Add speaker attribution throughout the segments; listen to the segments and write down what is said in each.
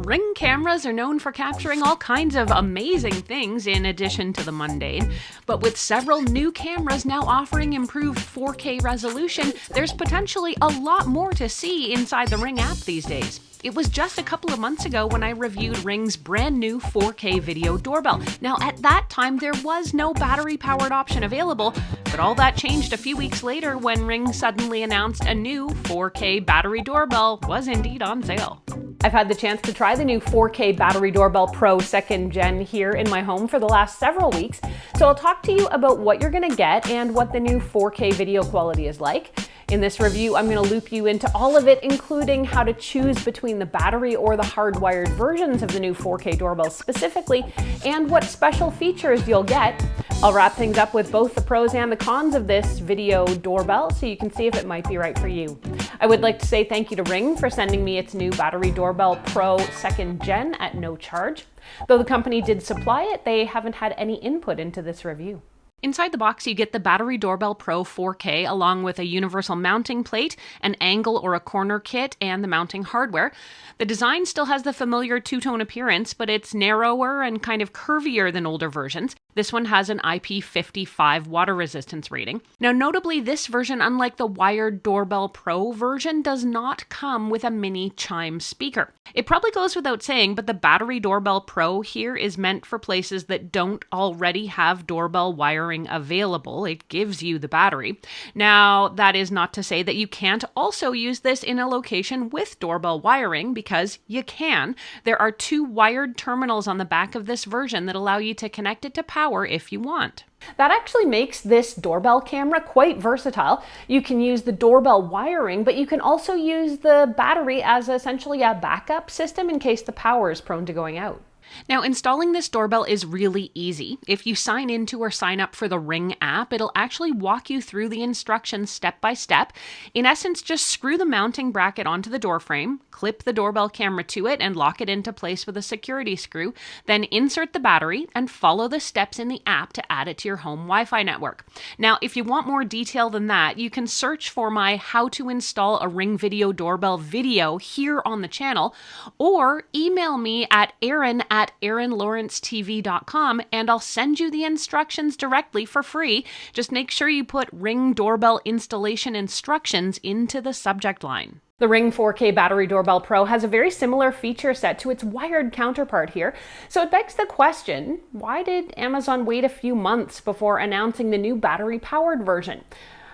Speaker 1: Ring cameras are known for capturing all kinds of amazing things in addition to the mundane, but with several new cameras now offering improved 4K resolution, there's potentially a lot more to see inside the Ring app these days. It was just a couple of months ago when I reviewed Ring's brand new 4K video doorbell. Now, at that time, there was no battery-powered option available, but all that changed a few weeks later when Ring suddenly announced a new 4K battery doorbell was indeed on sale. I've had the chance to try the new 4K Battery Doorbell PRO 2nd Gen here in my home for the last several weeks, so I'll talk to you about what you're going to get and what the new 4K video quality is like. In this review, I'm going to loop you into all of it, including how to choose between the battery or the hardwired versions of the new 4K doorbells specifically, and what special features you'll get. I'll wrap things up with both the pros and the cons of this video doorbell so you can see if it might be right for you. I would like to say thank you to Ring for sending me its new Battery Doorbell PRO 2nd Gen at no charge. Though the company did supply it, they haven't had any input into this review. Inside the box, you get the Battery Doorbell PRO 4K along with a universal mounting plate, an angle or a corner kit, and the mounting hardware. The design still has the familiar two-tone appearance, but it's narrower and kind of curvier than older versions. This one has an IP55 water resistance rating. Now, notably, this version, unlike the wired Doorbell Pro version, does not come with a mini chime speaker. It probably goes without saying, but the Battery Doorbell Pro here is meant for places that don't already have doorbell wiring available. It gives you the battery. Now, that is not to say that you can't also use this in a location with doorbell wiring, because you can. There are 2 wired terminals on the back of this version that allow you to connect it to power if you want. That actually makes this doorbell camera quite versatile. You can use the doorbell wiring, but you can also use the battery as essentially a backup system in case the power is prone to going out. Now, installing this doorbell is really easy. If you sign into or sign up for the Ring app, it'll actually walk you through the instructions step by step. In essence, just screw the mounting bracket onto the door frame, clip the doorbell camera to it, and lock it into place with a security screw. Then insert the battery and follow the steps in the app to add it to your home Wi-Fi network. Now, if you want more detail than that, you can search for my How to Install a Ring Video Doorbell video here on the channel, or email me at aaron@aaronlawrencetv.com and I'll send you the instructions directly for free. Just make sure you put Ring Doorbell installation instructions into the subject line. The Ring 4K Battery Doorbell Pro has a very similar feature set to its wired counterpart here, so it begs the question, why did Amazon wait a few months before announcing the new battery-powered version?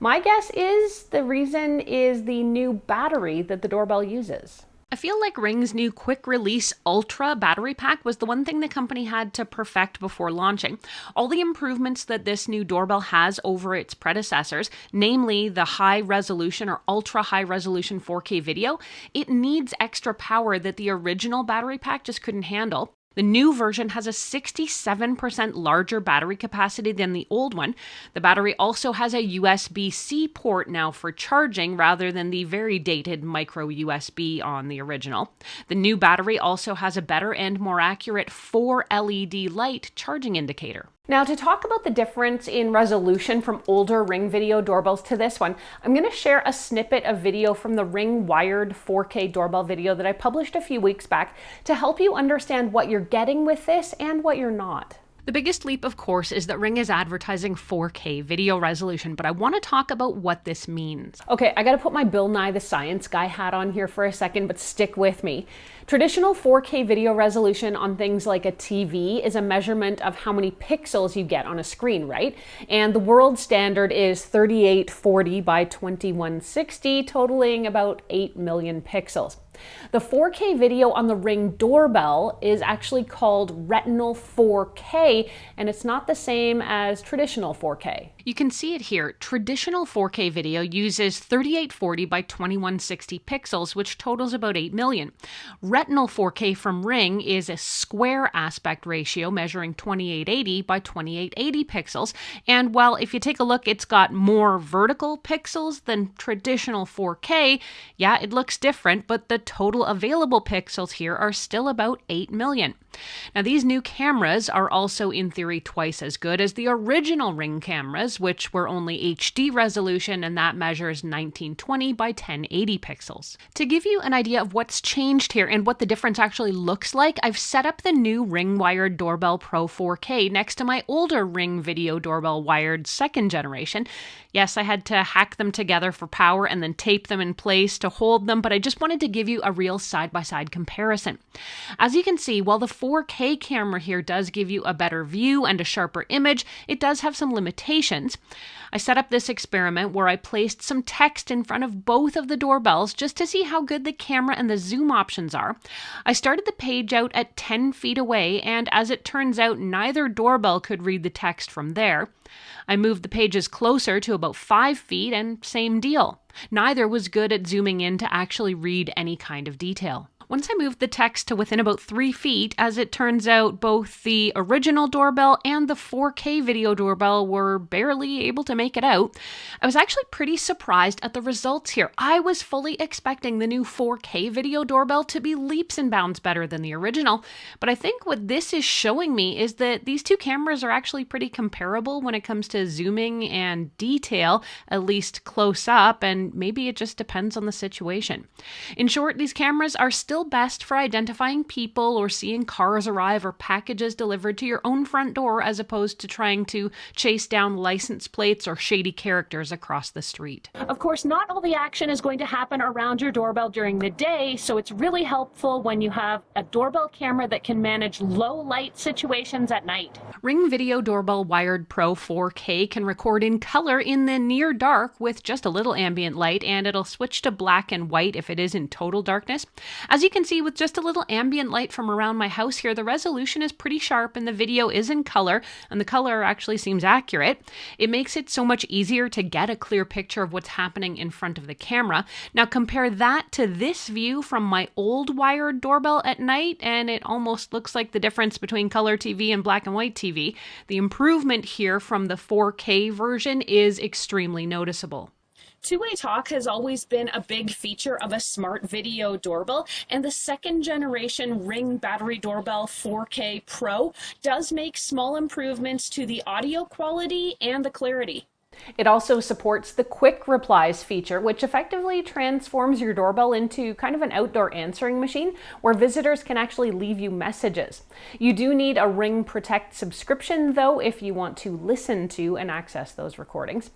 Speaker 1: My guess is the reason is the new battery that the doorbell uses. I feel like Ring's new quick-release Ultra battery pack was the one thing the company had to perfect before launching. All the improvements that this new doorbell has over its predecessors, namely the high-resolution or ultra-high-resolution 4K video, it needs extra power that the original battery pack just couldn't handle. The new version has a 67% larger battery capacity than the old one. The battery also has a USB-C port now for charging rather than the very dated micro USB on the original. The new battery also has a better and more accurate 4 LED light charging indicator. Now, to talk about the difference in resolution from older Ring video doorbells to this one, I'm going to share a snippet of video from the Ring wired 4K doorbell video that I published a few weeks back to help you understand what you're getting with this and what you're not. The biggest leap, of course, is that Ring is advertising 4K video resolution, but I want to talk about what this means. Okay, I gotta put my Bill Nye the Science Guy hat on here for a second, but stick with me. Traditional 4K video resolution on things like a TV is a measurement of how many pixels you get on a screen, right? And the world standard is 3840 by 2160, totaling about 8 million pixels. The 4K video on the Ring doorbell is actually called Retinal 4K, and it's not the same as traditional 4K. You can see it here. Traditional 4K video uses 3840 by 2160 pixels, which totals about 8 million. Retinal 4K from Ring is a square aspect ratio measuring 2880 by 2880 pixels, and while if you take a look, it's got more vertical pixels than traditional 4K, yeah, it looks different, but the total available pixels here are still about 8 million. Now, these new cameras are also in theory twice as good as the original Ring cameras, which were only HD resolution, and that measures 1920 by 1080 pixels. To give you an idea of what's changed here and what the difference actually looks like, I've set up the new Ring Wired Doorbell Pro 4K next to my older Ring Video Doorbell Wired 2nd generation. Yes, I had to hack them together for power and then tape them in place to hold them, but I just wanted to give you a real side-by-side comparison. As you can see, while the 4K camera here does give you a better view and a sharper image, it does have some limitations. I set up this experiment where I placed some text in front of both of the doorbells just to see how good the camera and the zoom options are. I started the page out at 10 feet away, and as it turns out, neither doorbell could read the text from there. I moved the pages closer to about 5 feet, and same deal. Neither was good at zooming in to actually read any kind of detail. Once I moved the text to within about 3 feet, as it turns out, both the original doorbell and the 4K video doorbell were barely able to make it out. I was actually pretty surprised at the results here. I was fully expecting the new 4K video doorbell to be leaps and bounds better than the original, but I think what this is showing me is that these two cameras are actually pretty comparable when it comes to zooming and detail, at least close up, and maybe it just depends on the situation. In short, these cameras are still best for identifying people or seeing cars arrive or packages delivered to your own front door, as opposed to trying to chase down license plates or shady characters across the street. Of course, not all the action is going to happen around your doorbell during the day, so it's really helpful when you have a doorbell camera that can manage low light situations at night. Ring Video Doorbell Wired Pro 4K can record in color in the near dark with just a little ambient light, and it'll switch to black and white if it is in total darkness. As you can see, with just a little ambient light from around my house here, the resolution is pretty sharp and the video is in color, and the color actually seems accurate. It makes it so much easier to get a clear picture of what's happening in front of the camera. Now compare that to this view from my old wired doorbell at night, and it almost looks like the difference between color TV and black and white TV. The improvement here from the 4K version is extremely noticeable. Two-way talk has always been a big feature of a smart video doorbell, and the 2nd generation Ring Battery Doorbell 4K Pro does make small improvements to the audio quality and the clarity. It also supports the quick replies feature, which effectively transforms your doorbell into kind of an outdoor answering machine where visitors can actually leave you messages. You do need a Ring Protect subscription, though, if you want to listen to and access those recordings.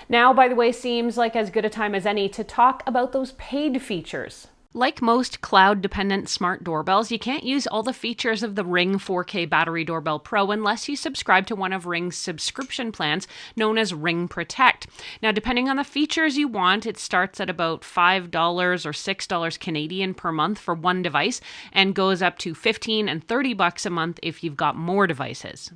Speaker 1: Now, by the way, seems like as good a time as any to talk about those paid features. Like most cloud-dependent smart doorbells, you can't use all the features of the Ring 4K Battery Doorbell Pro unless you subscribe to one of Ring's subscription plans known as Ring Protect. Now, depending on the features you want, it starts at about $5 or $6 Canadian per month for one device and goes up to $15 and $30 a month if you've got more devices.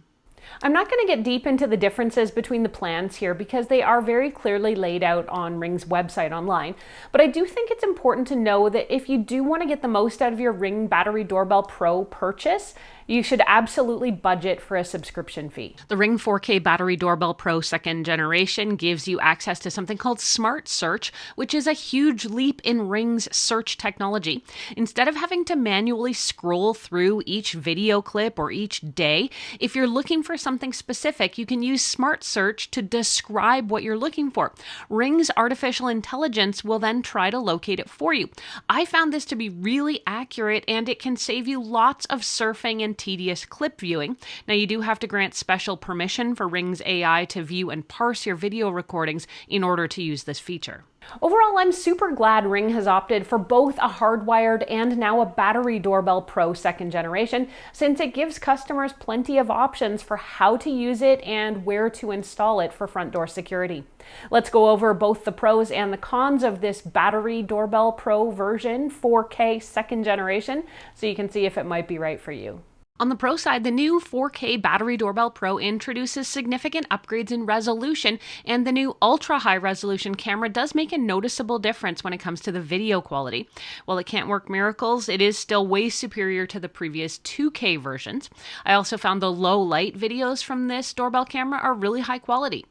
Speaker 1: I'm not going to get deep into the differences between the plans here because they are very clearly laid out on Ring's website online, but I do think it's important to know that if you do want to get the most out of your Ring Battery Doorbell Pro purchase, you should absolutely budget for a subscription fee. The Ring 4K Battery Doorbell Pro 2nd generation gives you access to something called Smart Search, which is a huge leap in Ring's search technology. Instead of having to manually scroll through each video clip or each day, if you're looking for something specific, you can use Smart Search to describe what you're looking for. Ring's artificial intelligence will then try to locate it for you. I found this to be really accurate, and it can save you lots of surfing and tedious clip viewing. Now, you do have to grant special permission for Ring's AI to view and parse your video recordings in order to use this feature. Overall, I'm super glad Ring has opted for both a hardwired and now a Battery Doorbell Pro 2nd generation, since it gives customers plenty of options for how to use it and where to install it for front door security. Let's go over both the pros and the cons of this Battery Doorbell Pro version 4K 2nd generation so you can see if it might be right for you. On the Pro side, the new 4K Battery Doorbell Pro introduces significant upgrades in resolution, and the new ultra-high resolution camera does make a noticeable difference when it comes to the video quality. While it can't work miracles, it is still way superior to the previous 2K versions. I also found the low light videos from this doorbell camera are really high quality.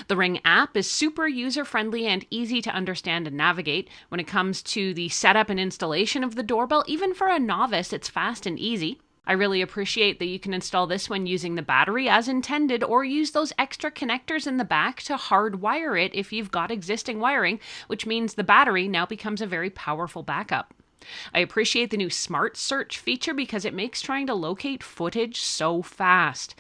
Speaker 1: The Ring app is super user-friendly and easy to understand and navigate. When it comes to the setup and installation of the doorbell, even for a novice, it's fast and easy. I really appreciate that you can install this one using the battery as intended, or use those extra connectors in the back to hardwire it if you've got existing wiring, which means the battery now becomes a very powerful backup. I appreciate the new Smart Search feature because it makes trying to locate footage so fast.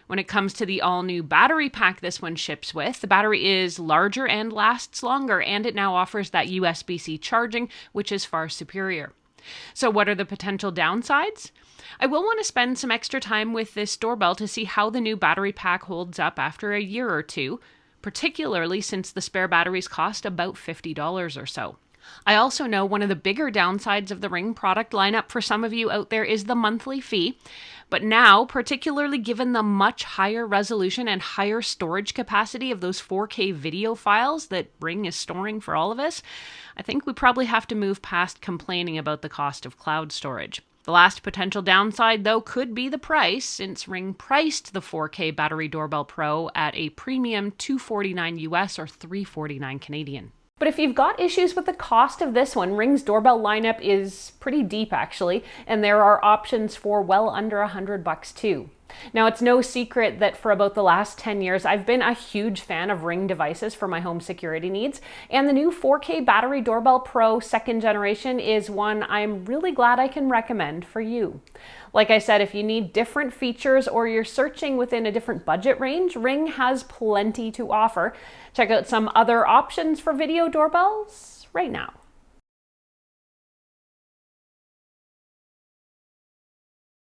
Speaker 1: When it comes to the all-new battery pack this one ships with, the battery is larger and lasts longer, and it now offers that USB-C charging, which is far superior. So what are the potential downsides? I will want to spend some extra time with this doorbell to see how the new battery pack holds up after a year or two, particularly since the spare batteries cost about $50 or so. I also know one of the bigger downsides of the Ring product lineup for some of you out there is the monthly fee. But now, particularly given the much higher resolution and higher storage capacity of those 4K video files that Ring is storing for all of us, I think we probably have to move past complaining about the cost of cloud storage. The last potential downside, though, could be the price, since Ring priced the 4K Battery Doorbell Pro at a premium $249 US or $349 Canadian. But if you've got issues with the cost of this one, Ring's doorbell lineup is pretty deep actually, and there are options for well under $100 too. Now, it's no secret that for about the last 10 years, I've been a huge fan of Ring devices for my home security needs, and the new 4K Battery Doorbell Pro 2nd generation is one I'm really glad I can recommend for you. Like I said, if you need different features or you're searching within a different budget range, Ring has plenty to offer. Check out some other options for video doorbells right now.